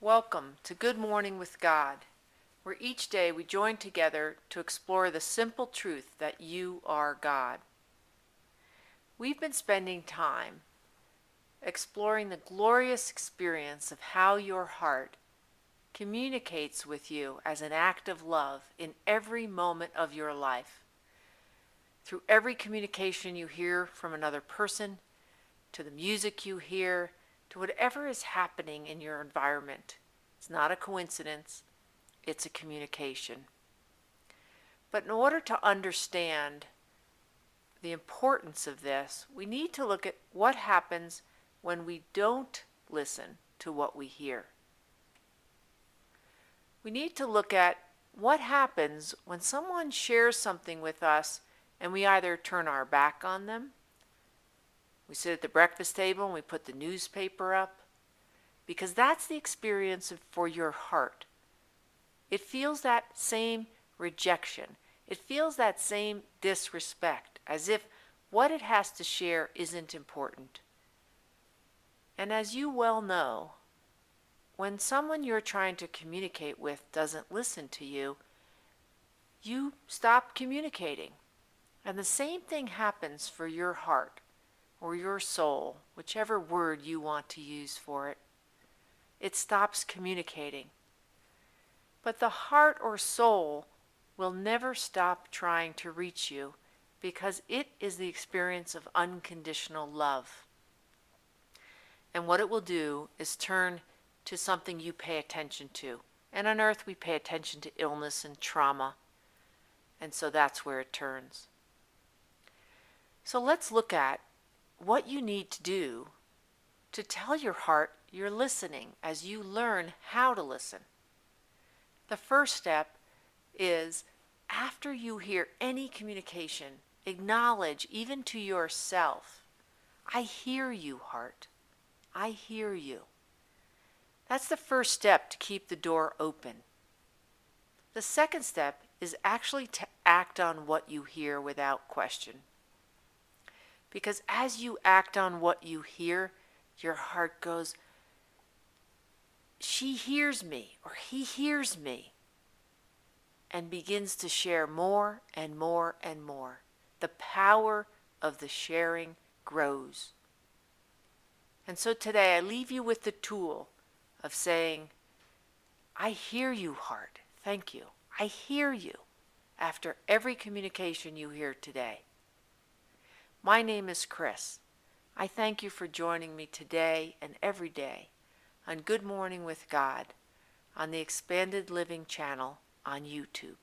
Welcome to Good Morning with God, where each day we join together to explore the simple truth that you are God. We've been spending time exploring the glorious experience of how your heart communicates with you as an act of love in every moment of your life. Through every communication you hear from another person, to the music you hear, to whatever is happening in your environment. It's not a coincidence, it's a communication. But in order to understand the importance of this, we need to look at what happens when we don't listen to what we hear. We need to look at what happens when someone shares something with us and we either turn our back on them. We sit at the breakfast table and we put the newspaper up, because that's the experience for your heart. It feels that same rejection. It feels that same disrespect, as if what it has to share isn't important. And as you well know, when someone you're trying to communicate with doesn't listen to you, you stop communicating. And the same thing happens for your heart or your soul, whichever word you want to use for it. It stops communicating. But the heart or soul will never stop trying to reach you, because it is the experience of unconditional love. And what it will do is turn to something you pay attention to. And on earth we pay attention to illness and trauma. And so that's where it turns. So let's look at what you need to do to tell your heart you're listening as you learn how to listen. The first step is, after you hear any communication, acknowledge even to yourself, I hear you, heart. I hear you. That's the first step to keep the door open. The second step is actually to act on what you hear without question. Because as you act on what you hear, your heart goes, she hears me, or he hears me, and begins to share more and more and more. The power of the sharing grows. And so today I leave you with the tool of saying, I hear you, heart. Thank you. I hear you after every communication you hear today. My name is Chris. I thank you for joining me today and every day on Good Morning with God on the Expanded Living channel on YouTube.